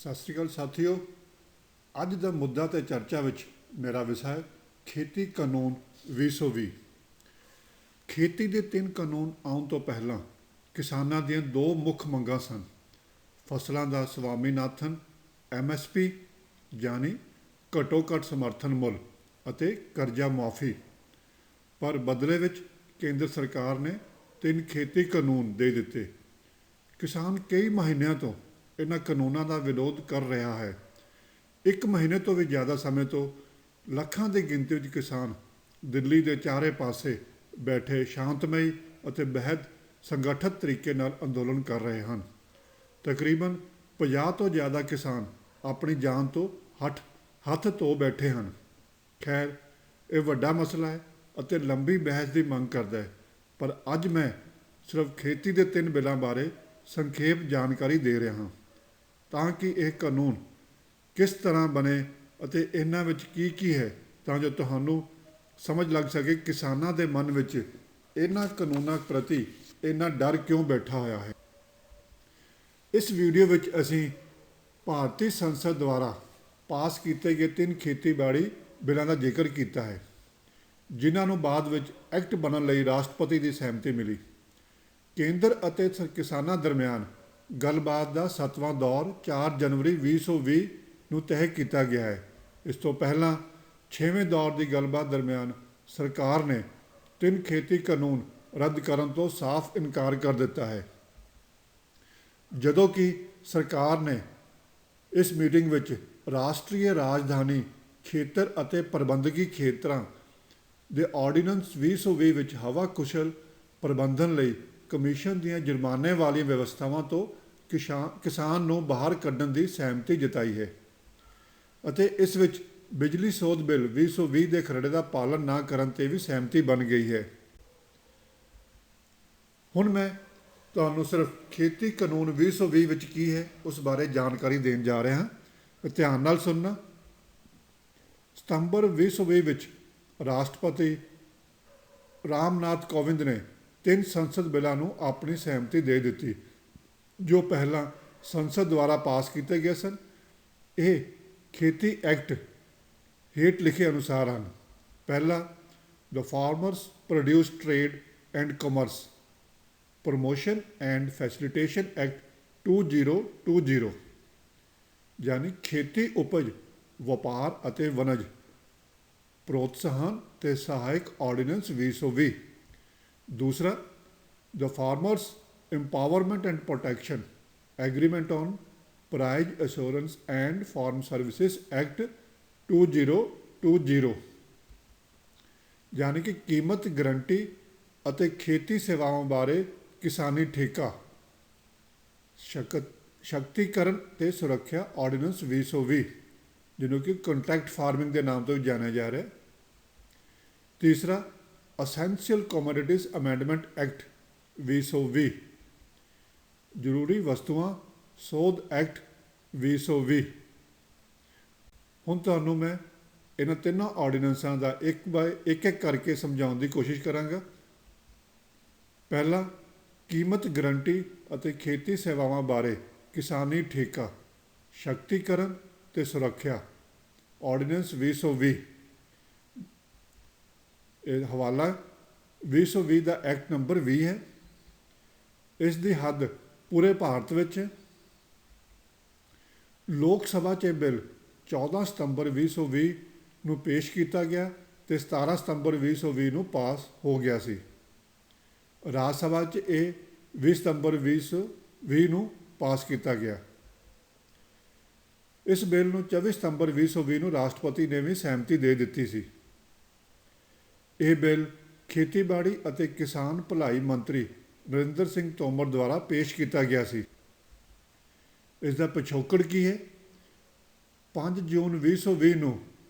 ਸਤਿ ਸ਼੍ਰੀ ਅਕਾਲ ਸਾਥੀਓ। ਅੱਜ ਦਾ ਮੁੱਦਾ ਤੇ ਚਰਚਾ ਵਿੱਚ ਮੇਰਾ ਵਿਸ਼ਾ ਹੈ ਖੇਤੀ ਕਾਨੂੰਨ 2020। ਖੇਤੀ ਦੇ 3 ਕਾਨੂੰਨ ਆਉਣ ਤੋਂ ਪਹਿਲਾਂ ਕਿਸਾਨਾਂ ਦੀਆਂ 2 ਮੁੱਖ ਮੰਗਾਂ ਸਨ। ਫਸਲਾਂ ਦਾ ਸਵਾਮੀਨਾਥਨ MSP ਯਾਨੀ ਘੱਟੋ ਘੱਟ ਸਮਰਥਨ ਮੁੱਲ ਅਤੇ ਕਰਜ਼ਾ ਮੁਆਫੀ। ਪਰ ਬਦਲੇ ਵਿੱਚ ਕੇਂਦਰ ਸਰਕਾਰ ਨੇ 3 ਖੇਤੀ ਕਾਨੂੰਨ ਦੇ ਦਿੱਤੇ। ਕਿਸਾਨ ਕਈ ਮਹੀਨਿਆਂ ਤੋਂ ਇਹਨਾਂ ਕਾਨੂੰਨਾਂ ਦਾ ਵਿਰੋਧ ਕਰ ਰਿਹਾ ਹੈ। 1 ਮਹੀਨੇ ਤੋਂ ਵੀ ਜ਼ਿਆਦਾ ਸਮੇਂ ਤੋਂ ਲੱਖਾਂ ਦੀ ਗਿਣਤੀ ਵਿੱਚ ਕਿਸਾਨ ਦਿੱਲੀ ਦੇ ਚਾਰੇ ਪਾਸੇ ਬੈਠੇ ਸ਼ਾਂਤਮਈ ਅਤੇ ਬੇਹੱਦ ਸੰਗਠਿਤ ਤਰੀਕੇ ਨਾਲ ਅੰਦੋਲਨ ਕਰ ਰਹੇ ਹਨ। ਤਕਰੀਬਨ 50 ਤੋਂ ਜ਼ਿਆਦਾ ਕਿਸਾਨ ਆਪਣੀ ਜਾਨ ਤੋਂ ਹੱਥ ਧੋ ਬੈਠੇ ਹਨ। ਖੈਰ, ਇਹ ਵੱਡਾ ਮਸਲਾ ਹੈ ਅਤੇ ਲੰਬੀ ਬਹਿਸ ਦੀ ਮੰਗ ਕਰਦਾ ਹੈ, ਪਰ ਅੱਜ ਮੈਂ ਸਿਰਫ ਖੇਤੀ ਦੇ 3 ਬਿੱਲਾਂ ਬਾਰੇ ਸੰਖੇਪ ਜਾਣਕਾਰੀ ਦੇ ਰਿਹਾ ਹਾਂ ਤਾਂ ਕਿ ਇਹ ਕਾਨੂੰਨ ਕਿਸ ਤਰ੍ਹਾਂ ਬਣੇ ਅਤੇ ਇਹਨਾਂ ਵਿੱਚ ਕੀ ਹੈ, ਤਾਂ ਜੋ ਤੁਹਾਨੂੰ ਸਮਝ ਲੱਗ ਸਕੇ ਕਿਸਾਨਾਂ ਦੇ ਮਨ ਵਿੱਚ ਇਹਨਾਂ ਕਾਨੂੰਨਾਂ ਪ੍ਰਤੀ ਇੰਨਾ ਡਰ ਕਿਉਂ ਬੈਠਾ ਹੋਇਆ ਹੈ। ਇਸ ਵੀਡੀਓ ਵਿੱਚ ਅਸੀਂ ਭਾਰਤੀ ਸੰਸਦ ਦੁਆਰਾ ਪਾਸ ਕੀਤੇ ਗਏ 3 ਖੇਤੀਬਾੜੀ ਬਿੱਲਾਂ ਦਾ ਜ਼ਿਕਰ ਕੀਤਾ ਹੈ, ਜਿਨ੍ਹਾਂ ਨੂੰ ਬਾਅਦ ਵਿੱਚ ਐਕਟ ਬਣਨ ਲਈ ਰਾਸ਼ਟਰਪਤੀ ਦੀ ਸਹਿਮਤੀ ਮਿਲੀ। ਕੇਂਦਰ ਅਤੇ ਕਿਸਾਨਾਂ ਦਰਮਿਆਨ ਗੱਲਬਾਤ ਦਾ 7ਵਾਂ ਦੌਰ 4 ਜਨਵਰੀ 2020 ਨੂੰ ਤਹਿ ਕੀਤਾ ਗਿਆ ਹੈ। ਇਸ ਤੋਂ ਪਹਿਲਾਂ 6ਵੇਂ ਦੌਰ ਦੀ ਗੱਲਬਾਤ ਦਰਮਿਆਨ ਸਰਕਾਰ ਨੇ 3 ਖੇਤੀ ਕਾਨੂੰਨ ਰੱਦ ਕਰਨ ਤੋਂ ਸਾਫ਼ ਇਨਕਾਰ ਕਰ ਦਿੱਤਾ ਹੈ। ਜਦੋਂ ਕਿ ਸਰਕਾਰ ਨੇ ਇਸ ਮੀਟਿੰਗ ਵਿੱਚ ਰਾਸ਼ਟਰੀ ਰਾਜਧਾਨੀ ਖੇਤਰ ਅਤੇ ਪ੍ਰਬੰਧਕੀ ਖੇਤਰਾਂ ਦੇ ਆਰਡੀਨੈਂਸ 2020 ਵਿੱਚ ਹਵਾ ਕੁਸ਼ਲ ਪ੍ਰਬੰਧਨ ਲਈ ਕਮਿਸ਼ਨ ਦੀਆਂ ਜੁਰਮਾਨੇ ਵਾਲੀਆਂ ਵਿਵਸਥਾਵਾਂ ਤੋਂ ਕਿਸਾਨ ਨੂੰ ਬਾਹਰ ਕੱਢਣ ਦੀ ਸਹਿਮਤੀ ਜਤਾਈ ਹੈ ਅਤੇ ਇਸ ਵਿੱਚ ਬਿਜਲੀ ਸੋਧ ਬਿੱਲ 2020 ਦੇ ਖਰੜੇ ਦਾ ਪਾਲਣ ਨਾ ਕਰਨ 'ਤੇ ਵੀ ਸਹਿਮਤੀ ਬਣ ਗਈ ਹੈ। ਹੁਣ ਮੈਂ ਤੁਹਾਨੂੰ ਸਿਰਫ ਖੇਤੀ ਕਾਨੂੰਨ 2020 ਵਿੱਚ ਕੀ ਹੈ ਉਸ ਬਾਰੇ ਜਾਣਕਾਰੀ ਦੇਣ ਜਾ ਰਿਹਾ ਹਾਂ। ਧਿਆਨ ਨਾਲ ਸੁਣਨਾ। ਸਤੰਬਰ 2020 ਵਿੱਚ ਰਾਸ਼ਟਰਪਤੀ ਰਾਮਨਾਥ ਕੋਵਿੰਦ ਨੇ 3 ਸੰਸਦ ਬਿੱਲਾਂ ਨੂੰ ਆਪਣੀ ਸਹਿਮਤੀ ਦੇ ਦਿੱਤੀ, ਜੋ ਪਹਿਲਾਂ ਸੰਸਦ ਦੁਆਰਾ ਪਾਸ ਕੀਤੇ ਗਏ ਸਨ। ਇਹ ਖੇਤੀ ਐਕਟ ਹੇਠ ਲਿਖੇ ਅਨੁਸਾਰ ਹਨ। ਪਹਿਲਾ, the farmers produce trade and commerce promotion and facilitation act 2020 ਯਾਨੀ ਖੇਤੀ ਉਪਜ ਵਪਾਰ ਅਤੇ ਵਣਜ ਪ੍ਰੋਤਸਾਹਨ ਤੇ ਸਹਾਇਕ ਆਰਡੀਨੈਂਸ 2020। ਦੂਸਰਾ, ਦ farmers empowerment and protection agreement on price assurance and farm services act 2020 ਯਾਨੀ ਕਿ ਕੀਮਤ ਗਰੰਟੀ ਅਤੇ ਖੇਤੀ ਸੇਵਾਵਾਂ ਬਾਰੇ ਕਿਸਾਨੀ ਠੇਕਾ ਸ਼ਕਤੀਕਰਨ ਤੇ ਸੁਰੱਖਿਆ ਆਰਡੀਨੈਂਸ 2020, ਜਿਹਨੂੰ ਕਿ ਕੰਟਰੈਕਟ ਫਾਰਮਿੰਗ ਦੇ ਨਾਮ ਤੋਂ ਵੀ ਜਾਣਿਆ ਜਾ ਰਿਹਾ। ਤੀਸਰਾ, ਅਸੈਂਸ਼ੀਅਲ ਕਮੋਡਿਟੀਜ਼ ਅਮੈਂਡਮੈਂਟ ਐਕਟ 2020 ਜ਼ਰੂਰੀ ਵਸਤੂਆਂ ਸੋਧ ਐਕਟ 2020। ਹੁਣ ਤੁਹਾਨੂੰ ਮੈਂ ਇਹਨਾਂ ਤਿੰਨਾਂ ਆਰਡੀਨੈਂਸਾਂ ਦਾ ਇੱਕ ਕਰਕੇ ਸਮਝਾਉਣ ਦੀ ਕੋਸ਼ਿਸ਼ ਕਰਾਂਗਾ। ਪਹਿਲਾ, ਕੀਮਤ ਗਰੰਟੀ ਅਤੇ ਖੇਤੀ ਸੇਵਾਵਾਂ ਬਾਰੇ ਕਿਸਾਨੀ ਠੇਕਾ ਸ਼ਕਤੀਕਰਨ ਤੇ ਸੁਰੱਖਿਆ ਆਰਡੀਨੈਂਸ 2020। ਇਹ ਹਵਾਲਾ 2020 ਦਾ ਐਕਟ ਨੰਬਰ 20 ਹੈ। ਇਸ ਦੀ ਹੱਦ ਪੂਰੇ ਭਾਰਤ ਵਿੱਚ ਹੈ। ਲੋਕ ਸਭਾ 'ਚ ਇਹ ਬਿੱਲ 14 ਸਤੰਬਰ 2020 ਨੂੰ ਪੇਸ਼ ਕੀਤਾ ਗਿਆ ਅਤੇ 17 ਸਤੰਬਰ 2020 ਨੂੰ ਪਾਸ ਹੋ ਗਿਆ ਸੀ। ਰਾਜ ਸਭਾ 'ਚ ਇਹ 20 ਸਤੰਬਰ 2020 ਨੂੰ ਪਾਸ ਕੀਤਾ ਗਿਆ। ਇਸ ਬਿੱਲ ਨੂੰ 24 ਸਤੰਬਰ 2020 ਨੂੰ ਰਾਸ਼ਟਰਪਤੀ ਨੇ ਵੀ ਸਹਿਮਤੀ ਦੇ ਦਿੱਤੀ ਸੀ। ਇਹ ਬਿੱਲ ਖੇਤੀਬਾੜੀ ਅਤੇ ਕਿਸਾਨ ਭਲਾਈ ਮੰਤਰੀ ਨਰਿੰਦਰ ਸਿੰਘ ਤੋਮਰ ਦੁਆਰਾ ਪੇਸ਼ ਕੀਤਾ ਗਿਆ ਸੀ। ਇਸ ਦਾ ਪਿਛੋਕੜ ਕੀ ਹੈ? 5 ਜੂਨ 2020 ਨੂੰ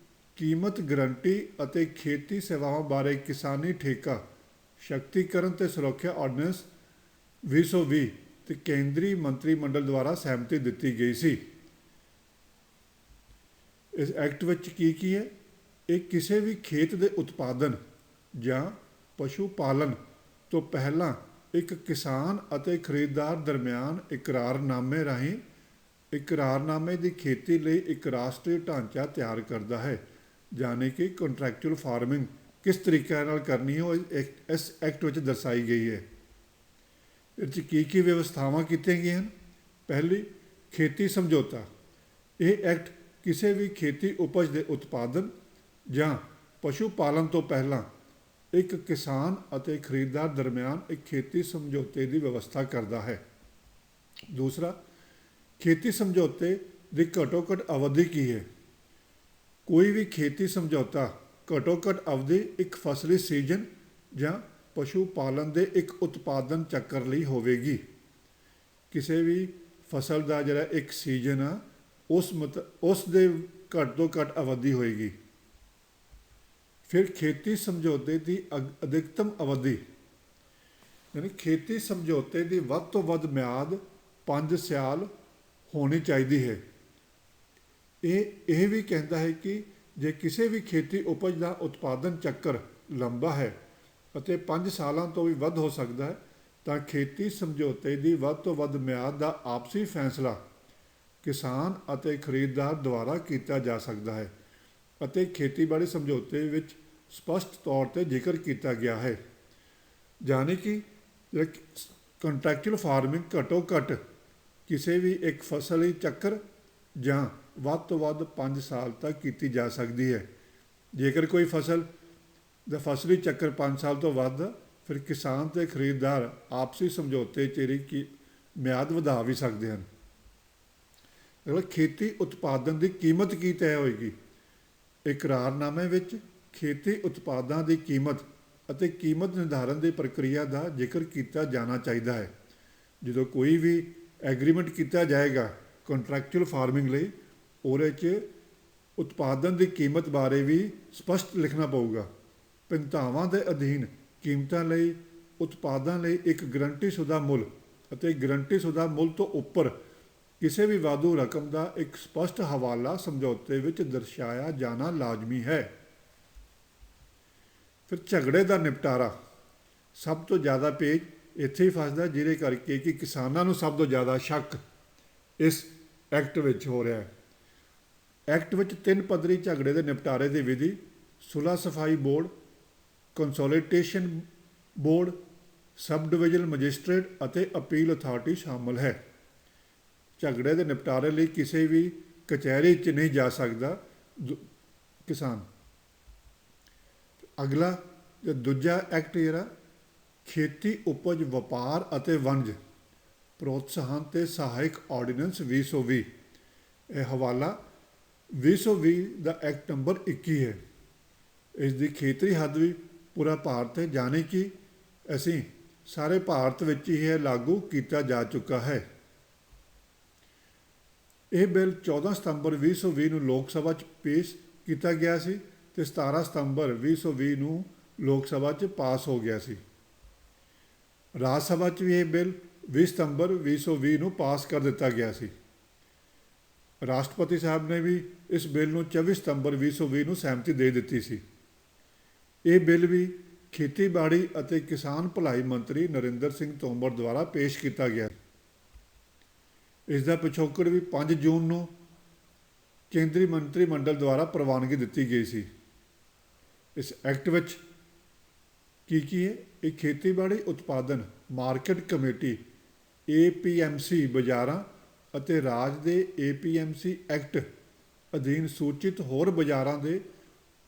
ਕੀਮਤ ਗਰੰਟੀ ਅਤੇ ਖੇਤੀ ਸੇਵਾਵਾਂ ਬਾਰੇ ਕਿਸਾਨੀ ਠੇਕਾ ਸ਼ਕਤੀਕਰਨ ਤੇ ਸੁਰੱਖਿਆ ਆਰਡੀਨੈਂਸ 2020 ਤੇ ਕੇਂਦਰੀ ਮੰਤਰੀ ਮੰਡਲ ਦੁਆਰਾ ਸਹਿਮਤੀ ਦਿੱਤੀ ਗਈ ਸੀ। ਇਸ ਐਕਟ ਵਿੱਚ ਕੀ ਹੈ? ਇਹ ਕਿਸੇ ਵੀ ਖੇਤ ਦੇ ਉਤਪਾਦਨ ਜਾਂ ਪਸ਼ੂ ਪਾਲਣ ਤੋਂ ਪਹਿਲਾਂ ਇੱਕ ਕਿਸਾਨ ਅਤੇ ਖਰੀਦਦਾਰ ਦਰਮਿਆਨ ਇਕਰਾਰਨਾਮੇ ਰਾਹੀਂ ਇਕਰਾਰਨਾਮੇ ਦੀ ਖੇਤੀ ਲਈ ਇੱਕ ਰਾਸ਼ਟਰੀ ਢਾਂਚਾ ਤਿਆਰ ਕਰਦਾ ਹੈ, ਯਾਨੀ ਕਿ ਕੰਟਰੈਕਚੁਅਲ ਫਾਰਮਿੰਗ ਕਿਸ ਤਰੀਕੇ ਨਾਲ ਕਰਨੀ ਹੈ ਉਹ ਇਸ ਐਕਟ ਵਿੱਚ ਦਰਸਾਈ ਗਈ ਹੈ। ਇਹ 'ਚ ਕੀ ਵਿਵਸਥਾਵਾਂ ਕੀਤੀਆਂ ਗਈਆਂ ਹਨ। ਪਹਿਲੀ, ਖੇਤੀ ਸਮਝੌਤਾ। ਇਹ ਐਕਟ ਕਿਸੇ ਵੀ ਖੇਤੀ ਉਪਜ ਦੇ ਉਤਪਾਦਨ ਜਾਂ ਪਸ਼ੂ ਪਾਲਣ ਤੋਂ ਪਹਿਲਾਂ ਇੱਕ ਕਿਸਾਨ ਅਤੇ ਖਰੀਦਦਾਰ ਦਰਮਿਆਨ ਇੱਕ ਖੇਤੀ ਸਮਝੌਤੇ ਦੀ ਵਿਵਸਥਾ ਕਰਦਾ ਹੈ। ਦੂਸਰਾ, ਖੇਤੀ ਸਮਝੌਤੇ ਦੀ ਘੱਟੋ ਘੱਟ ਅਵਧੀ ਕੀ ਹੈ। ਕੋਈ ਵੀ ਖੇਤੀ ਸਮਝੌਤਾ ਘੱਟੋ ਘੱਟ ਅਵਧੀ ਇੱਕ ਫਸਲੀ ਸੀਜ਼ਨ ਜਾਂ ਪਸ਼ੂ ਪਾਲਣ ਦੇ ਇੱਕ ਉਤਪਾਦਨ ਚੱਕਰ ਲਈ ਹੋਵੇਗੀ। ਕਿਸੇ ਵੀ ਫਸਲ ਦਾ ਜਿਹੜਾ ਇੱਕ ਸੀਜ਼ਨ ਆ ਉਸ ਦੇ ਘੱਟ ਤੋਂ ਘੱਟ ਅਵਧੀ ਹੋਏਗੀ। ਫਿਰ ਖੇਤੀ ਸਮਝੌਤੇ ਦੀ ਅਧਿਕਤਮ ਅਵਧੀ, ਯਾਨੀ ਖੇਤੀ ਸਮਝੌਤੇ ਦੀ ਵੱਧ ਤੋਂ ਵੱਧ ਮਿਆਦ 5 ਸਾਲ ਹੋਣੀ ਚਾਹੀਦੀ ਹੈ। ਇਹ ਵੀ ਕਹਿੰਦਾ ਹੈ ਕਿ ਜੇ ਕਿਸੇ ਵੀ ਖੇਤੀ ਉਪਜ ਦਾ ਉਤਪਾਦਨ ਚੱਕਰ ਲੰਬਾ ਹੈ ਅਤੇ 5 ਸਾਲਾਂ ਤੋਂ ਵੀ ਵੱਧ ਹੋ ਸਕਦਾ ਹੈ, ਤਾਂ ਖੇਤੀ ਸਮਝੌਤੇ ਦੀ ਵੱਧ ਤੋਂ ਵੱਧ ਮਿਆਦ ਦਾ ਆਪਸੀ ਫੈਸਲਾ ਕਿਸਾਨ ਅਤੇ ਖਰੀਦਦਾਰ ਦੁਆਰਾ ਕੀਤਾ ਜਾ ਸਕਦਾ ਹੈ ਅਤੇ ਖੇਤੀਬਾੜੀ ਸਮਝੌਤੇ ਵਿੱਚ ਸਪਸ਼ਟ ਤੌਰ 'ਤੇ ਜ਼ਿਕਰ ਕੀਤਾ ਗਿਆ ਹੈ। ਯਾਨੀ ਕਿ ਕੰਟਰੈਕਚੁਅਲ ਫਾਰਮਿੰਗ ਘੱਟੋ ਘੱਟ ਕਿਸੇ ਵੀ ਇੱਕ ਫਸਲੀ ਚੱਕਰ ਜਾਂ ਵੱਧ ਤੋਂ ਵੱਧ 5 ਸਾਲ ਤੱਕ ਕੀਤੀ ਜਾ ਸਕਦੀ ਹੈ। ਜੇਕਰ ਕੋਈ ਫਸਲ ਦਾ ਫਸਲੀ ਚੱਕਰ 5 ਸਾਲ ਤੋਂ ਵੱਧ, ਫਿਰ ਕਿਸਾਨ ਅਤੇ ਖਰੀਦਦਾਰ ਆਪਸੀ ਸਮਝੌਤੇ 'ਚ ਇਹਦੀ ਮਿਆਦ ਵਧਾ ਵੀ ਸਕਦੇ ਹਨ। ਖੇਤੀ ਉਤਪਾਦਨ ਦੀ ਕੀਮਤ ਕੀ ਤੈਅ ਹੋਏਗੀ। ਇਕਰਾਰਨਾਮੇ ਵਿੱਚ ਖੇਤੀ ਉਤਪਾਦਾਂ ਦੀ ਕੀਮਤ ਅਤੇ ਕੀਮਤ ਨਿਰਧਾਰਨ ਦੀ ਪ੍ਰਕਿਰਿਆ ਦਾ ਜ਼ਿਕਰ ਕੀਤਾ ਜਾਣਾ ਚਾਹੀਦਾ ਹੈ। ਜਦੋਂ ਕੋਈ ਵੀ ਐਗਰੀਮੈਂਟ ਕੀਤਾ ਜਾਏਗਾ ਕੰਟਰੈਕਚੁਅਲ ਫਾਰਮਿੰਗ ਲਈ, ਉਹਦੇ 'ਚ ਉਤਪਾਦਨ ਦੀ ਕੀਮਤ ਬਾਰੇ ਵੀ ਸਪਸ਼ਟ ਲਿਖਣਾ ਪਊਗਾ। ਭਿੰਨਤਾਵਾਂ ਦੇ ਅਧੀਨ ਕੀਮਤਾਂ ਲਈ ਉਤਪਾਦਾਂ ਲਈ ਇੱਕ ਗਰੰਟੀਸ਼ੁਦਾ ਮੁੱਲ ਅਤੇ ਗਰੰਟੀਸ਼ੁਦਾ ਮੁੱਲ ਤੋਂ ਉੱਪਰ ਕਿਸੇ ਵੀ ਵਾਧੂ ਰਕਮ ਦਾ ਇੱਕ ਸਪਸ਼ਟ ਹਵਾਲਾ ਸਮਝੌਤੇ ਵਿੱਚ ਦਰਸਾਇਆ ਜਾਣਾ ਲਾਜ਼ਮੀ ਹੈ। ਫਿਰ ਝਗੜੇ ਦਾ ਨਿਪਟਾਰਾ। ਸਭ ਤੋਂ ਜ਼ਿਆਦਾ ਪੇਚ ਇੱਥੇ ਹੀ ਫਸਦਾ, ਜਿਹਦੇ ਕਰਕੇ ਕਿ ਕਿਸਾਨਾਂ ਨੂੰ ਸਭ ਤੋਂ ਜ਼ਿਆਦਾ ਸ਼ੱਕ ਇਸ ਐਕਟ ਵਿੱਚ ਹੋ ਰਿਹਾ ਹੈ। ਐਕਟ ਵਿੱਚ 3 ਪੱਧਰੀ ਝਗੜੇ ਦੇ ਨਿਪਟਾਰੇ ਦੀ ਵਿਧੀ, ਸੁਲਹ ਸਫਾਈ ਬੋਰਡ, ਕੰਸੋਲੀਟੇਸ਼ਨ ਬੋਰਡ, ਸਬ ਡਿਵੀਜ਼ਨਲ ਮੈਜਿਸਟਰੇਟ ਅਤੇ ਅਪੀਲ ਅਥਾਰਟੀ ਸ਼ਾਮਲ ਹੈ। ਝਗੜੇ ਦੇ ਨਿਪਟਾਰੇ ਲਈ ਕਿਸੇ ਵੀ ਕਚਹਿਰੀ 'ਚ ਨਹੀਂ ਜਾ ਸਕਦਾ ਕਿਸਾਨ। ਅਗਲਾ ਦੂਜਾ ਐਕਟ ਜਿਹੜਾ ਖੇਤੀ ਉਪਜ ਵਪਾਰ ਅਤੇ ਵਣਜ ਪ੍ਰੋਤਸਾਹਨ ਤੇ ਸਹਾਇਕ ਆਰਡੀਨੈਂਸ 2020। ਇਹ ਹਵਾਲਾ 2020 ਦਾ ਐਕਟ ਨੰਬਰ 21 ਹੈ। ਇਸ ਦੀ ਖੇਤਰੀ ਹੱਦ ਵੀ ਪੂਰਾ ਭਾਰਤ ਹੈ, ਯਾਨੀ ਕਿ ਅਸੀਂ ਸਾਰੇ ਭਾਰਤ ਵਿੱਚ ਹੀ ਇਹ ਲਾਗੂ ਕੀਤਾ ਜਾ ਚੁੱਕਾ ਹੈ। ਇਹ ਬਿੱਲ 14 ਸਤੰਬਰ 2020 ਨੂੰ ਲੋਕ ਸਭਾ 'ਚ ਪੇਸ਼ ਕੀਤਾ ਗਿਆ ਸੀ ਅਤੇ 17 ਸਤੰਬਰ 2020 ਨੂੰ ਲੋਕ ਸਭਾ 'ਚ ਪਾਸ ਹੋ ਗਿਆ ਸੀ। ਰਾਜ ਸਭਾ 'ਚ ਵੀ ਇਹ ਬਿੱਲ 20 ਸਤੰਬਰ 2020 ਨੂੰ ਪਾਸ ਕਰ ਦਿੱਤਾ ਗਿਆ ਸੀ। ਰਾਸ਼ਟਰਪਤੀ ਸਾਹਿਬ ਨੇ ਵੀ ਇਸ ਬਿੱਲ ਨੂੰ 24 ਸਤੰਬਰ 2020 ਨੂੰ ਸਹਿਮਤੀ ਦੇ ਦਿੱਤੀ ਸੀ। ਇਹ ਬਿੱਲ ਵੀ ਖੇਤੀਬਾੜੀ ਅਤੇ ਕਿਸਾਨ ਭਲਾਈ ਮੰਤਰੀ ਨਰਿੰਦਰ ਸਿੰਘ ਤੋਮਰ ਦੁਆਰਾ ਪੇਸ਼ ਕੀਤਾ ਗਿਆ। ਇਸ ਦਾ ਪਿਛੋਕੜ ਵੀ 5 ਜੂਨ ਨੂੰ ਕੇਂਦਰੀ ਮੰਤਰੀ ਮੰਡਲ ਦੁਆਰਾ ਪ੍ਰਵਾਨਗੀ ਦਿੱਤੀ ਗਈ ਸੀ। ਇਸ ਐਕਟ ਵਿੱਚ ਕੀ ਹੈ। ਇਹ ਖੇਤੀਬਾੜੀ ਉਤਪਾਦਨ ਮਾਰਕੀਟ ਕਮੇਟੀ APMC ਬਾਜ਼ਾਰਾਂ ਅਤੇ ਰਾਜ ਦੇ APMC ਐਕਟ ਅਧੀਨ ਸੂਚਿਤ ਹੋਰ ਬਾਜ਼ਾਰਾਂ ਦੇ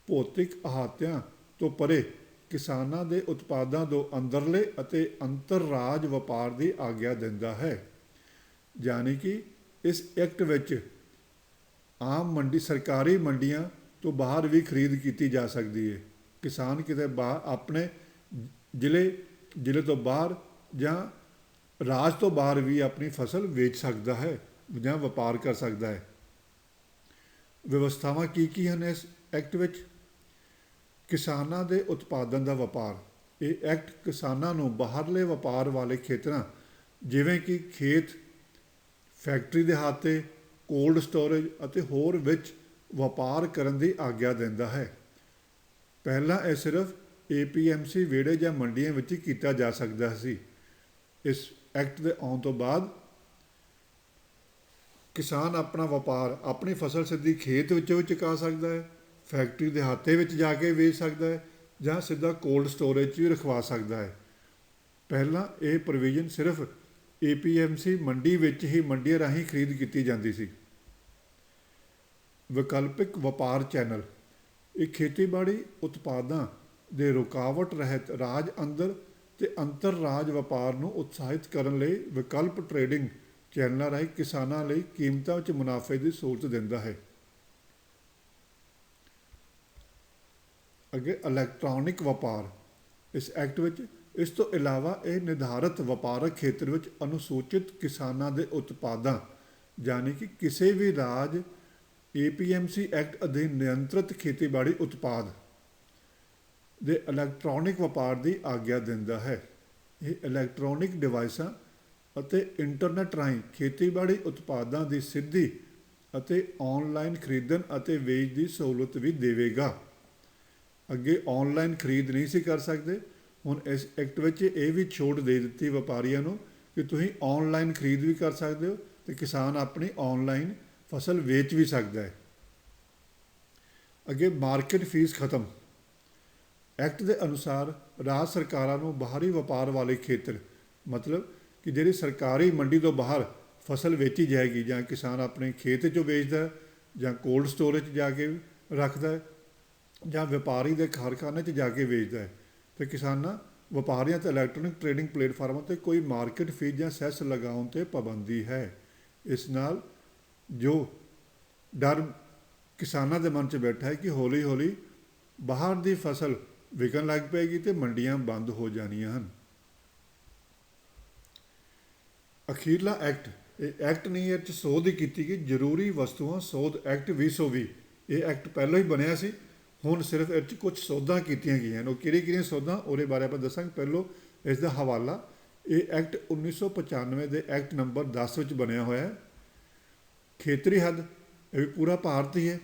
ਭੌਤਿਕ ਅਹਾਤਿਆਂ ਤੋਂ ਪਰੇ ਕਿਸਾਨਾਂ ਦੇ ਉਤਪਾਦਾਂ ਤੋਂ ਅੰਦਰਲੇ ਅਤੇ ਅੰਤਰ ਰਾਜ ਵਪਾਰ ਦੀ ਆਗਿਆ ਦਿੰਦਾ ਹੈ। ਯਾਨੀ ਕਿ ਇਸ ਐਕਟ ਵਿੱਚ ਆਮ ਮੰਡੀ ਸਰਕਾਰੀ ਮੰਡੀਆਂ ਤੋਂ ਬਾਹਰ ਵੀ ਖਰੀਦ ਕੀਤੀ ਜਾ ਸਕਦੀ ਹੈ। ਕਿਸਾਨ ਕਿਤੇ ਬਾਹਰ ਆਪਣੇ ਜ਼ਿਲ੍ਹੇ ਤੋਂ ਬਾਹਰ ਜਾਂ ਰਾਜ ਤੋਂ ਬਾਹਰ ਵੀ ਆਪਣੀ ਫਸਲ ਵੇਚ ਸਕਦਾ ਹੈ ਜਾਂ ਵਪਾਰ ਕਰ ਸਕਦਾ ਹੈ। ਵਿਵਸਥਾਵਾਂ ਕੀ ਹਨ ਇਸ ਐਕਟ ਵਿੱਚ। ਕਿਸਾਨਾਂ ਦੇ ਉਤਪਾਦਨ ਦਾ ਵਪਾਰ। ਇਹ ਐਕਟ ਕਿਸਾਨਾਂ ਨੂੰ ਬਾਹਰਲੇ ਵਪਾਰ ਵਾਲੇ ਖੇਤਰਾਂ ਜਿਵੇਂ ਕਿ ਖੇਤ, ਫੈਕਟਰੀ ਦੇ ਅਹਾਤੇ, ਕੋਲਡ ਸਟੋਰੇਜ ਅਤੇ ਹੋਰ ਵਿੱਚ ਵਪਾਰ ਕਰਨ ਦੀ ਆਗਿਆ ਦਿੰਦਾ ਹੈ। ਪਹਿਲਾਂ ਇਹ ਸਿਰਫ APMC ਵਿਹੜੇ ਜਾਂ ਮੰਡੀਆਂ ਵਿੱਚ ਹੀ ਕੀਤਾ ਜਾ ਸਕਦਾ ਸੀ। ਇਸ ਐਕਟ ਦੇ ਆਉਣ ਤੋਂ ਬਾਅਦ ਕਿਸਾਨ ਆਪਣਾ ਵਪਾਰ, ਆਪਣੀ ਫਸਲ ਸਿੱਧੀ ਖੇਤ ਵਿੱਚੋਂ ਵੀ ਚੁਕਾ ਸਕਦਾ ਹੈ, ਫੈਕਟਰੀ ਦੇ ਹਾਤੇ ਵਿੱਚ ਜਾ ਕੇ ਵੇਚ ਸਕਦਾ ਹੈ, ਜਾਂ ਸਿੱਧਾ ਕੋਲਡ ਸਟੋਰੇਜ 'ਚ ਵੀ ਰਖਵਾ ਸਕਦਾ ਹੈ। ਪਹਿਲਾਂ ਇਹ ਪ੍ਰੋਵੀਜ਼ਨ ਸਿਰਫ APMC ਮੰਡੀ ਵਿੱਚ ਹੀ ਮੰਡੀਆਂ ਰਾਹੀਂ ਖਰੀਦ ਕੀਤੀ ਜਾਂਦੀ ਸੀ। ਵਿਕਲਪਿਕ ਵਪਾਰ ਚੈਨਲ, ਇਹ ਖੇਤੀਬਾੜੀ ਉਤਪਾਦਾਂ ਦੇ ਰੁਕਾਵਟ ਰਹਿਤ ਰਾਜ ਅੰਦਰ ਤੇ ਅੰਤਰ ਰਾਜ ਵਪਾਰ ਨੂੰ ਉਤਸ਼ਾਹਿਤ ਕਰਨ ਲਈ ਵਿਕਲਪ ਟ੍ਰੇਡਿੰਗ ਚੈਨਲਾਂ ਰਾਹੀਂ ਕਿਸਾਨਾਂ ਲਈ ਕੀਮਤਾਂ ਵਿੱਚ ਮੁਨਾਫੇ ਦੀ ਸਹੂਲਤ ਦਿੰਦਾ ਹੈ। ਅੱਗੇ ਇਲੈਕਟ੍ਰੋਨਿਕ ਵਪਾਰ, ਇਸ ਐਕਟ ਵਿੱਚ ਇਸ ਤੋਂ ਇਲਾਵਾ ਇਹ ਨਿਰਧਾਰਤ ਵਪਾਰਕ ਖੇਤਰ ਵਿੱਚ ਅਨੁਸੂਚਿਤ ਕਿਸਾਨਾਂ ਦੇ ਉਤਪਾਦਾਂ ਯਾਨੀ ਕਿ ਕਿਸੇ ਵੀ ਰਾਜ APMC ਐਕਟ ਅਧੀਨ ਨਿਯੰਤਰਿਤ ਖੇਤੀਬਾੜੀ ਉਤਪਾਦ ਦੇ ਇਲੈਕਟ੍ਰੋਨਿਕ ਵਪਾਰ ਦੀ ਆਗਿਆ ਦਿੰਦਾ ਹੈ। ਇਹ ਇਲੈਕਟ੍ਰੋਨਿਕ ਡਿਵਾਈਸਾਂ ਅਤੇ ਇੰਟਰਨੈਟ ਰਾਹੀਂ ਖੇਤੀਬਾੜੀ ਉਤਪਾਦਾਂ ਦੀ ਸਿੱਧੀ ਅਤੇ ਆਨਲਾਈਨ ਖਰੀਦਣ ਅਤੇ ਵੇਚ ਦੀ ਸਹੂਲਤ ਵੀ ਦੇਵੇਗਾ। ਅੱਗੇ ਆਨਲਾਈਨ ਖਰੀਦ ਨਹੀਂ ਸੀ ਕਰ ਸਕਦੇ, ਹੁਣ ਇਸ ਐਕਟ ਵਿੱਚ ਇਹ ਵੀ ਛੋਟ ਦੇ ਦਿੱਤੀ ਵਪਾਰੀਆਂ ਨੂੰ ਕਿ ਤੁਸੀਂ ਆਨਲਾਈਨ ਖਰੀਦ ਵੀ ਕਰ ਸਕਦੇ ਹੋ ਅਤੇ ਕਿਸਾਨ ਆਪਣੀ ਆਨਲਾਈਨ ਫਸਲ ਵੇਚ ਵੀ ਸਕਦਾ ਹੈ। ਅੱਗੇ ਮਾਰਕੀਟ ਫੀਸ ਖਤਮ, ਐਕਟ ਦੇ ਅਨੁਸਾਰ ਰਾਜ ਸਰਕਾਰਾਂ ਨੂੰ ਬਾਹਰੀ ਵਪਾਰ ਵਾਲੇ ਖੇਤਰ, ਮਤਲਬ ਕਿ ਜਿਹੜੀ ਸਰਕਾਰੀ ਮੰਡੀ ਤੋਂ ਬਾਹਰ ਫਸਲ ਵੇਚੀ ਜਾਏਗੀ ਜਾਂ ਕਿਸਾਨ ਆਪਣੇ ਖੇਤ 'ਚੋਂ ਵੇਚਦਾ ਜਾਂ ਕੋਲਡ ਸਟੋਰੇਜ 'ਚ ਜਾ ਕੇ ਰੱਖਦਾ ਹੈ ਜਾਂ ਵਪਾਰੀ ਦੇ ਕਾਰਖਾਨੇ 'ਚ ਜਾ ਕੇ ਵੇਚਦਾ ਹੈ, ਅਤੇ ਕਿਸਾਨਾਂ ਵਪਾਰੀਆਂ ਅਤੇ ਇਲੈਕਟ੍ਰੋਨਿਕ ਟ੍ਰੇਡਿੰਗ ਪਲੇਟਫਾਰਮਾਂ 'ਤੇ ਕੋਈ ਮਾਰਕੀਟ ਫੀਸ ਜਾਂ ਸੈਸ ਲਗਾਉਣ 'ਤੇ ਪਾਬੰਦੀ ਹੈ। ਇਸ ਨਾਲ ਜੋ ਡਰ ਕਿਸਾਨਾਂ ਦੇ ਮਨ 'ਚ ਬੈਠਾ ਹੈ ਕਿ ਹੌਲੀ ਹੌਲੀ ਬਾਹਰ ਦੀ ਫਸਲ ਵਿਕਣ ਲੱਗ ਪਏਗੀ ਅਤੇ ਮੰਡੀਆਂ ਬੰਦ ਹੋ ਜਾਣੀਆਂ ਹਨ। ਅਖੀਰਲਾ ਐਕਟ, ਇਹ ਐਕਟ ਨਹੀਂ, ਇਹ 'ਚ ਸੋਧ ਹੀ ਕੀਤੀ ਗਈ, ਜ਼ਰੂਰੀ ਵਸਤੂਆਂ ਸੋਧ ਐਕਟ 2020। ਇਹ ਐਕਟ ਪਹਿਲਾਂ ਹੀ ਬਣਿਆ ਸੀ, ਹੁਣ ਸਿਰਫ ਇਹ 'ਚ ਕੁਝ ਸੋਧਾਂ ਕੀਤੀਆਂ ਗਈਆਂ ਨੇ। ਉਹ ਕਿਹੜੀਆਂ ਸੋਧਾਂ, ਉਹਦੇ ਬਾਰੇ ਆਪਾਂ ਦੱਸਾਂਗੇ। ਪਹਿਲੋਂ ਇਸ ਦਾ ਹਵਾਲਾ, ਇਹ ਐਕਟ 1995 ਦੇ ਐਕਟ ਨੰਬਰ 10 ਵਿੱਚ ਬਣਿਆ ਹੋਇਆ ਹੈ। ਖੇਤਰੀ ਹੱਦ, ਇਹ ਵੀ ਪੂਰਾ ਭਾਰਤ ਹੀ ਹੈ।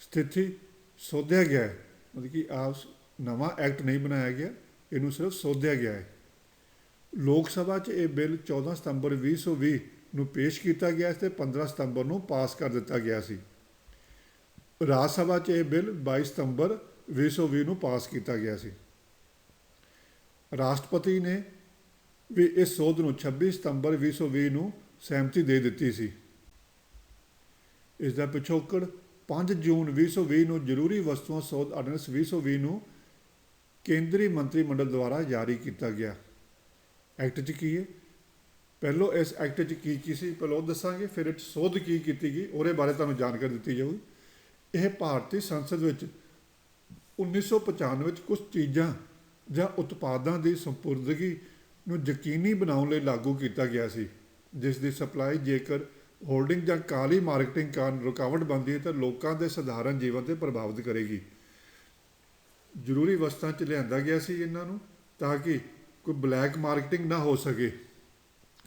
ਸਥਿਤੀ ਸੋਧਿਆ ਗਿਆ ਹੈ, ਮਤਲਬ ਕਿ ਨਵਾਂ ਐਕਟ ਨਹੀਂ ਬਣਾਇਆ ਗਿਆ, ਇਹਨੂੰ ਸਿਰਫ ਸੋਧਿਆ ਗਿਆ ਹੈ। ਲੋਕ ਸਭਾ 'ਚ ਇਹ ਬਿੱਲ 14 ਸਤੰਬਰ 2020 ਨੂੰ ਪੇਸ਼ ਕੀਤਾ ਗਿਆ ਅਤੇ 15 ਸਤੰਬਰ ਨੂੰ ਪਾਸ ਕਰ ਦਿੱਤਾ ਗਿਆ ਸੀ। ਰਾਜ ਸਭਾ 'ਚ ਇਹ ਬਿੱਲ 22 ਸਤੰਬਰ 2020 ਨੂੰ ਪਾਸ ਕੀਤਾ ਗਿਆ ਸੀ। ਰਾਸ਼ਟਰਪਤੀ ਨੇ ਵੀ ਇਸ ਸੋਧ ਨੂੰ 26 ਸਤੰਬਰ 2020 ਨੂੰ ਸਹਿਮਤੀ ਦੇ ਦਿੱਤੀ ਸੀ। ਇਸ ਦਾ ਪਿਛੋਕੜ 5 ਜੂਨ 2020 ਨੂੰ ਜ਼ਰੂਰੀ ਵਸਤੂਆਂ ਸੋਧ ਆਰਡੀਨੈਂਸ 2020 ਨੂੰ ਕੇਂਦਰੀ ਮੰਤਰੀ ਮੰਡਲ ਦੁਆਰਾ ਜਾਰੀ ਕੀਤਾ ਗਿਆ। ਐਕਟ 'ਚ ਕੀ ਹੈ, ਪਹਿਲੋਂ ਇਸ ਐਕਟ 'ਚ ਕੀ ਸੀ ਪਹਿਲਾਂ ਉਹ ਦੱਸਾਂਗੇ, ਫਿਰ ਇਹ 'ਚ ਸੋਧ ਕੀ ਕੀਤੀ ਗਈ ਉਹਦੇ ਬਾਰੇ ਤੁਹਾਨੂੰ ਜਾਣਕਾਰੀ ਦਿੱਤੀ ਜਾਊਗੀ। ਇਹ ਭਾਰਤੀ ਸੰਸਦ ਵਿੱਚ 1995 ਵਿੱਚ ਕੁਝ ਚੀਜ਼ਾਂ ਜਾਂ ਉਤਪਾਦਾਂ ਦੀ ਸੰਪੁਰਦਗੀ ਨੂੰ ਯਕੀਨੀ ਬਣਾਉਣ ਲਈ ਲਾਗੂ ਕੀਤਾ ਗਿਆ ਸੀ, ਜਿਸ ਦੀ ਸਪਲਾਈ ਜੇਕਰ ਹੋਲਡਿੰਗ ਜਾਂ ਕਾਲੀ ਮਾਰਕੀਟਿੰਗ ਕਾਰਨ ਰੁਕਾਵਟ ਬਣਦੀ ਹੈ ਤਾਂ ਲੋਕਾਂ ਦੇ ਸਧਾਰਨ ਜੀਵਨ 'ਤੇ ਪ੍ਰਭਾਵਿਤ ਕਰੇਗੀ। ਜ਼ਰੂਰੀ ਵਸਤਾਂ 'ਚ ਲਿਆਂਦਾ ਗਿਆ ਸੀ ਇਹਨਾਂ ਨੂੰ ਤਾਂ ਕਿ ਕੋਈ ਬਲੈਕ ਮਾਰਕੀਟਿੰਗ ਨਾ ਹੋ ਸਕੇ,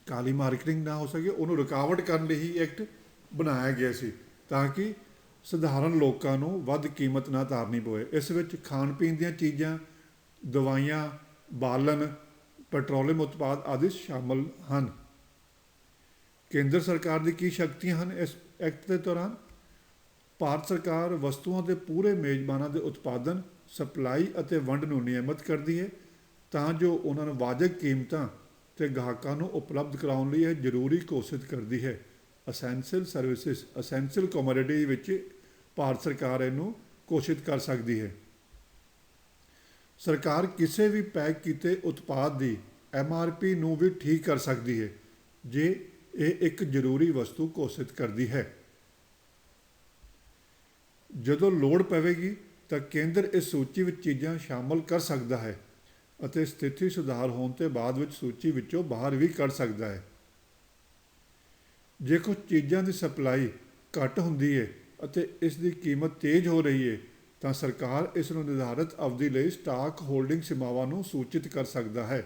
ਕਾਲੀ ਮਾਰਕੀਟਿੰਗ ਨਾ ਹੋ ਸਕੇ, ਉਹਨੂੰ ਰੁਕਾਵਟ ਕਰਨ ਲਈ ਹੀ ਐਕਟ ਬਣਾਇਆ ਗਿਆ ਸੀ ਤਾਂ ਕਿ ਸਧਾਰਨ ਲੋਕਾਂ ਨੂੰ ਵੱਧ ਕੀਮਤ ਨਾ ਤਾਰਨੀ ਪਵੇ। ਇਸ ਵਿੱਚ ਖਾਣ ਪੀਣ ਦੀਆਂ ਚੀਜ਼ਾਂ, ਦਵਾਈਆਂ, ਬਾਲਣ, ਪੈਟਰੋਲੀਅਮ ਉਤਪਾਦ ਆਦਿ ਸ਼ਾਮਲ ਹਨ। ਕੇਂਦਰ ਸਰਕਾਰ ਦੀ ਕੀ ਸ਼ਕਤੀਆਂ ਹਨ ਇਸ ਐਕਟ ਦੇ ਦੌਰਾਨ? ਭਾਰਤ ਸਰਕਾਰ ਵਸਤੂਆਂ ਦੇ ਪੂਰੇ ਮੇਜ਼ਬਾਨਾਂ ਦੇ ਉਤਪਾਦਨ, ਸਪਲਾਈ ਅਤੇ ਵੰਡ ਨੂੰ ਨਿਯਮਿਤ ਕਰਦੀ ਹੈ ਤਾਂ ਜੋ ਉਹਨਾਂ ਨੂੰ ਵਾਜਬ ਕੀਮਤਾਂ ਤੇ ਗਾਹਕਾਂ ਨੂੰ ਉਪਲਬਧ ਕਰਾਉਣ ਲਈ ਇਹ ਜ਼ਰੂਰੀ ਘੋਸ਼ਿਤ ਕਰਦੀ ਹੈ। ਅਸੈਂਸ਼ੀਅਲ ਸਰਵਿਸਿਜ਼, ਅਸੈਂਸ਼ੀਅਲ ਕਮੋਡਿਟੀ ਵਿੱਚ ਭਾਰਤ ਸਰਕਾਰ ਇਹਨੂੰ ਘੋਸ਼ਿਤ ਕਰ ਸਕਦੀ ਹੈ। ਸਰਕਾਰ ਕਿਸੇ ਵੀ ਪੈਕ ਕੀਤੇ ਉਤਪਾਦ ਦੀ MRP ਨੂੰ ਵੀ ਠੀਕ ਕਰ ਸਕਦੀ ਹੈ ਜੇ ਇਹ ਇੱਕ ਜ਼ਰੂਰੀ ਵਸਤੂ ਘੋਸ਼ਿਤ ਕਰਦੀ ਹੈ। ਜਦੋਂ ਲੋੜ ਪਵੇਗੀ ਤਾਂ ਕੇਂਦਰ ਇਸ ਸੂਚੀ ਵਿੱਚ ਚੀਜ਼ਾਂ ਸ਼ਾਮਲ ਕਰ ਸਕਦਾ ਹੈ ਅਤੇ ਸਥਿਤੀ ਸੁਧਾਰ ਹੋਣ ਤੋਂ ਬਾਅਦ ਵਿੱਚ ਸੂਚੀ ਵਿੱਚੋਂ ਬਾਹਰ ਵੀ ਕੱਢ ਸਕਦਾ ਹੈ। ਜੇ ਕੁਝ ਚੀਜ਼ਾਂ ਦੀ ਸਪਲਾਈ ਘੱਟ ਹੁੰਦੀ ਹੈ ਅਤੇ ਇਸ ਦੀ ਕੀਮਤ ਤੇਜ਼ ਹੋ ਰਹੀ ਹੈ ਤਾਂ ਸਰਕਾਰ ਇਸ ਨੂੰ ਨਿਰਧਾਰਤ ਅਵਧੀ ਲਈ ਸਟਾਕ ਹੋਲਡਿੰਗ ਸੀਮਾਵਾਂ ਨੂੰ ਸੂਚਿਤ ਕਰ ਸਕਦਾ ਹੈ।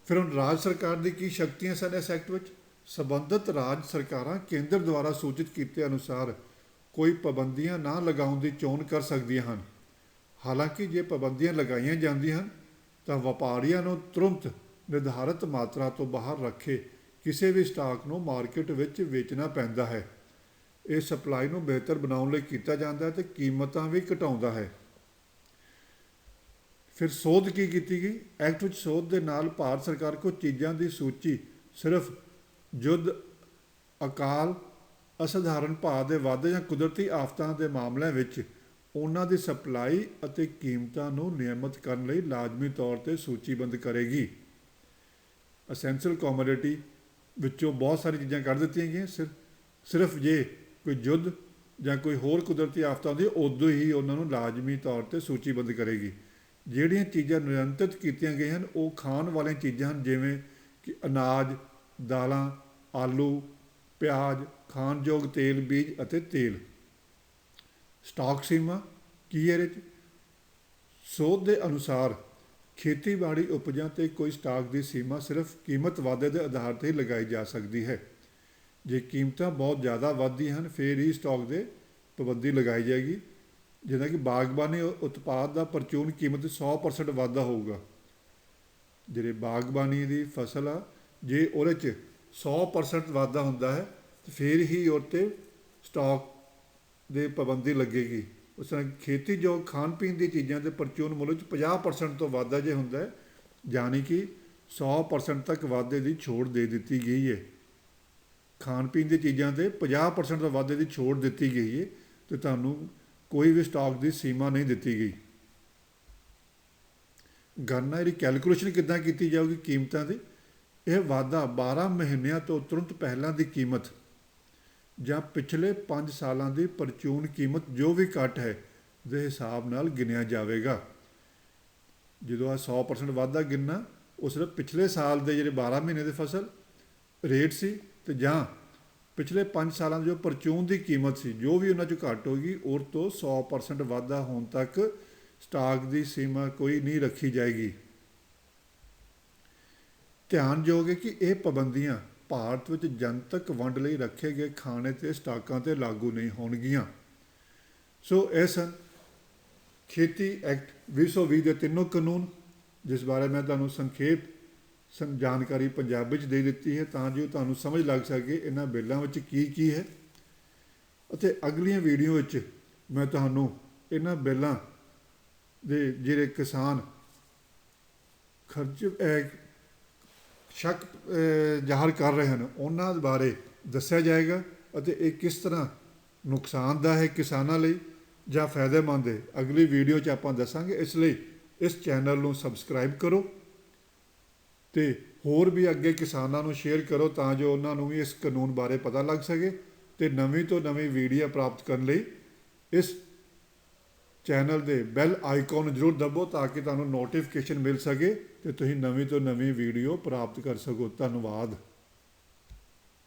ਫਿਰ ਹੁਣ ਰਾਜ ਸਰਕਾਰ ਦੀ ਕੀ ਸ਼ਕਤੀਆਂ ਸਨ ਇਸ ਐਕਟ ਵਿੱਚ? ਸੰਬੰਧਿਤ ਰਾਜ ਸਰਕਾਰਾਂ ਕੇਂਦਰ ਦੁਆਰਾ ਸੂਚਿਤ ਕੀਤੇ ਅਨੁਸਾਰ ਕੋਈ ਪਾਬੰਦੀਆਂ ਨਾ ਲਗਾਉਣ ਦੀ ਚੋਣ ਕਰ ਸਕਦੀਆਂ ਹਨ। ਹਾਲਾਂਕਿ ਜੇ ਪਾਬੰਦੀਆਂ ਲਗਾਈਆਂ ਜਾਂਦੀਆਂ ਹਨ ਤਾਂ ਵਪਾਰੀਆਂ ਨੂੰ ਤੁਰੰਤ ਨਿਰਧਾਰਤ ਮਾਤਰਾ ਤੋਂ ਬਾਹਰ ਰੱਖੇ ਕਿਸੇ ਵੀ ਸਟਾਕ ਨੂੰ ਮਾਰਕੀਟ ਵਿੱਚ ਵੇਚਣਾ ਪੈਂਦਾ ਹੈ। ਇਹ ਸਪਲਾਈ ਨੂੰ ਬਿਹਤਰ ਬਣਾਉਣ ਲਈ ਕੀਤਾ ਜਾਂਦਾ ਹੈ ਤੇ ਕੀਮਤਾਂ ਵੀ ਘਟਾਉਂਦਾ ਹੈ। ਫਿਰ ਸੋਧ ਕੀ ਕੀਤੀ ਗਈ? ਐਕਟ ਵਿੱਚ ਸੋਧ ਦੇ ਨਾਲ ਭਾਰਤ ਸਰਕਾਰ ਕੋਲ ਚੀਜ਼ਾਂ ਦੀ ਸੂਚੀ ਸਿਰਫ ਯੁੱਧ, ਅਕਾਲ, ਅਸਾਧਾਰਨ ਭਾਅ ਦੇ ਵਾਧੇ ਜਾਂ ਕੁਦਰਤੀ ਆਫਤਾਂ ਦੇ ਮਾਮਲਿਆਂ ਵਿੱਚ ਉਹਨਾਂ ਦੀ ਸਪਲਾਈ ਅਤੇ ਕੀਮਤਾਂ ਨੂੰ ਨਿਯਮਿਤ ਕਰਨ ਲਈ ਲਾਜ਼ਮੀ ਤੌਰ 'ਤੇ ਸੂਚੀਬੱਧ ਕਰੇਗੀ। ਅਸੈਂਸ਼ੀਅਲ ਕਮੋਡਿਟੀ ਵਿੱਚੋਂ ਬਹੁਤ ਸਾਰੀ ਚੀਜ਼ਾਂ ਕੱਢ ਦਿੱਤੀਆਂ ਗਈਆਂ। ਸਿਰਫ ਜੇ ਕੋਈ ਯੁੱਧ ਜਾਂ ਕੋਈ ਹੋਰ ਕੁਦਰਤੀ ਆਫਤ ਆਉਂਦੀ ਉਦੋਂ ਹੀ ਉਹਨਾਂ ਨੂੰ ਲਾਜ਼ਮੀ ਤੌਰ 'ਤੇ ਸੂਚੀਬੱਧ ਕਰੇਗੀ। ਜਿਹੜੀਆਂ ਚੀਜ਼ਾਂ ਨਿਯੰਤਰਿਤ ਕੀਤੀਆਂ ਗਈਆਂ ਹਨ ਉਹ ਖਾਣ ਵਾਲੀਆਂ ਚੀਜ਼ਾਂ ਹਨ, ਜਿਵੇਂ ਕਿ ਅਨਾਜ, ਦਾਲਾਂ, ਆਲੂ, ਪਿਆਜ਼, ਖਾਣਯੋਗ ਤੇਲ ਬੀਜ ਅਤੇ ਤੇਲ। ਸਟਾਕ ਸੀਮਾ ਕੀ ਹੈ? ਇਹਦੇ 'ਚ ਸੋਧ ਦੇ ਅਨੁਸਾਰ ਖੇਤੀਬਾੜੀ ਉਪਜਾਂ 'ਤੇ ਕੋਈ ਸਟਾਕ ਦੀ ਸੀਮਾ ਸਿਰਫ ਕੀਮਤ ਵਾਧੇ ਦੇ ਆਧਾਰ 'ਤੇ ਹੀ ਲਗਾਈ ਜਾ ਸਕਦੀ ਹੈ। ਜੇ ਕੀਮਤਾਂ ਬਹੁਤ ਜ਼ਿਆਦਾ ਵੱਧਦੀਆਂ ਹਨ ਫਿਰ ਹੀ ਸਟਾਕ ਦੇ ਪਾਬੰਦੀ ਲਗਾਈ ਜਾਏਗੀ। ਜਿੱਦਾਂ ਕਿ ਬਾਗਬਾਨੀ ਉਤਪਾਦ ਦਾ ਪ੍ਰਚੂਨ ਕੀਮਤ 100% ਵਾਧਾ ਹੋਊਗਾ। ਜਿਹੜੇ ਬਾਗਬਾਨੀ ਦੀ ਫਸਲ ਆ, ਜੇ ਉਹਦੇ 'ਚ 100% ਵਾਧਾ ਹੁੰਦਾ ਹੈ ਤਾਂ ਫਿਰ ਹੀ ਉਹ 'ਤੇ ਸਟਾਕ ਦੇ ਪਾਬੰਦੀ ਲੱਗੇਗੀ। ਉਸ ਤਰ੍ਹਾਂ ਖੇਤੀਯੋਗ ਖਾਣ ਪੀਣ ਦੀ ਚੀਜ਼ਾਂ ਦੇ ਪ੍ਰਚੂਨ ਮੁੱਲ 'ਚ 50% ਤੋਂ ਵਾਧਾ ਜੇ ਹੁੰਦਾ ਹੈ, ਯਾਨੀ ਕਿ 100% ਤੱਕ ਵਾਧੇ ਦੀ ਛੋਟ ਦੇ ਦਿੱਤੀ ਗਈ ਹੈ। ਖਾਣ ਪੀਣ ਦੀ ਚੀਜ਼ਾਂ 'ਤੇ 50% ਤੋਂ ਵਾਧੇ ਦੀ ਛੋਟ ਦਿੱਤੀ ਗਈ ਹੈ ਅਤੇ ਤੁਹਾਨੂੰ ਕੋਈ ਵੀ ਸਟਾਕ ਦੀ ਸੀਮਾ ਨਹੀਂ ਦਿੱਤੀ ਗਈ। ਗਣਨਾ ਇਹਦੀ ਕੈਲਕੂਲੇਸ਼ਨ ਕਿੱਦਾਂ ਕੀਤੀ ਜਾਊਗੀ ਕੀਮਤਾਂ ਦੀ? ਇਹ ਵਾਧਾ 12 ਮਹੀਨਿਆਂ ਤੋਂ ਤੁਰੰਤ ਪਹਿਲਾਂ ਦੀ ਕੀਮਤ ਜਾਂ ਪਿਛਲੇ 5 ਸਾਲਾਂ ਦੀ ਪ੍ਰਚੂਨ ਕੀਮਤ ਜੋ ਵੀ ਘੱਟ ਹੈ ਦੇ ਹਿਸਾਬ ਨਾਲ ਗਿਣਿਆ ਜਾਵੇਗਾ। ਜਦੋਂ ਆ 100% ਵਾਧਾ ਗਿਣਨਾ, ਉਹ ਸਿਰਫ ਪਿਛਲੇ ਸਾਲ ਦੇ ਜਿਹੜੇ 12 ਮਹੀਨੇ ਦੇ ਫਸਲ ਰੇਟ ਸੀ ਅਤੇ ਜਾਂ ਪਿਛਲੇ 5 ਸਾਲਾਂ ਦੀ ਜੋ ਪ੍ਰਚੂਨ ਦੀ ਕੀਮਤ ਸੀ, ਜੋ ਵੀ ਉਹਨਾਂ 'ਚੋਂ ਘੱਟ ਹੋਏਗੀ ਉਹ ਤੋਂ 100% ਵਾਧਾ ਹੋਣ ਤੱਕ ਸਟਾਕ ਦੀ ਸੀਮਾ ਕੋਈ ਨਹੀਂ ਰੱਖੀ ਜਾਏਗੀ। ਧਿਆਨਯੋਗ ਹੈ ਕਿ ਇਹ ਪਾਬੰਦੀਆਂ ਭਾਰਤ ਵਿੱਚ ਜਨਤਕ ਵੰਡ ਲਈ ਰੱਖੇ ਗਏ ਖਾਣੇ ਅਤੇ ਸਟਾਕਾਂ 'ਤੇ ਲਾਗੂ ਨਹੀਂ ਹੋਣਗੀਆਂ। ਸੋ ਇਹ ਸਨ ਖੇਤੀ ਐਕਟ 2020 ਦੇ ਤਿੰਨੋਂ ਕਾਨੂੰਨ, ਜਿਸ ਬਾਰੇ ਮੈਂ ਤੁਹਾਨੂੰ ਸੰਖੇਪ ਜਾਣਕਾਰੀ ਪੰਜਾਬੀ 'ਚ ਦੇ ਦਿੱਤੀ ਹੈ ਤਾਂ ਜੋ ਤੁਹਾਨੂੰ ਸਮਝ ਲੱਗ ਸਕੇ ਇਹਨਾਂ ਬਿੱਲਾਂ ਵਿੱਚ ਕੀ ਕੀ ਹੈ। ਅਤੇ ਅਗਲੀਆਂ ਵੀਡੀਓ ਵਿੱਚ ਮੈਂ ਤੁਹਾਨੂੰ ਇਹਨਾਂ ਬਿੱਲਾਂ ਦੇ ਜਿਹੜੇ ਕਿਸਾਨ ਸ਼ੱਕ ਜ਼ਾਹਰ ਕਰ ਰਹੇ ਹਨ ਉਹਨਾਂ ਬਾਰੇ ਦੱਸਿਆ ਜਾਏਗਾ ਅਤੇ ਇਹ ਕਿਸ ਤਰ੍ਹਾਂ ਨੁਕਸਾਨਦਾਇਕ ਹੈ ਕਿਸਾਨਾਂ ਲਈ ਜਾਂ ਫਾਇਦੇਮੰਦ ਹੈ, ਅਗਲੀ ਵੀਡੀਓ 'ਚ ਆਪਾਂ ਦੱਸਾਂਗੇ। ਇਸ ਲਈ ਇਸ ਚੈਨਲ ਨੂੰ ਸਬਸਕ੍ਰਾਈਬ ਕਰੋ ਅਤੇ ਹੋਰ ਵੀ ਅੱਗੇ ਕਿਸਾਨਾਂ ਨੂੰ ਸ਼ੇਅਰ ਕਰੋ ਤਾਂ ਜੋ ਉਹਨਾਂ ਨੂੰ ਵੀ ਇਸ ਕਾਨੂੰਨ ਬਾਰੇ ਪਤਾ ਲੱਗ ਸਕੇ ਅਤੇ ਨਵੀਂ ਤੋਂ ਨਵੀਂ ਵੀਡੀਓ ਪ੍ਰਾਪਤ ਕਰਨ ਲਈ ਇਸ ਚੈਨਲ ਦੇ ਬੈਲ ਆਈਕਨ ਨੂੰ ਜ਼ਰੂਰ ਦਬਾਓ ਤਾਂ ਕਿ ਤੁਹਾਨੂੰ ਨੋਟੀਫਿਕੇਸ਼ਨ ਮਿਲ ਸਕੇ ਅਤੇ ਤੁਸੀਂ ਨਵੀਂ ਤੋਂ ਨਵੀਂ ਵੀਡੀਓ ਪ੍ਰਾਪਤ ਕਰ ਸਕੋ। ਧੰਨਵਾਦ।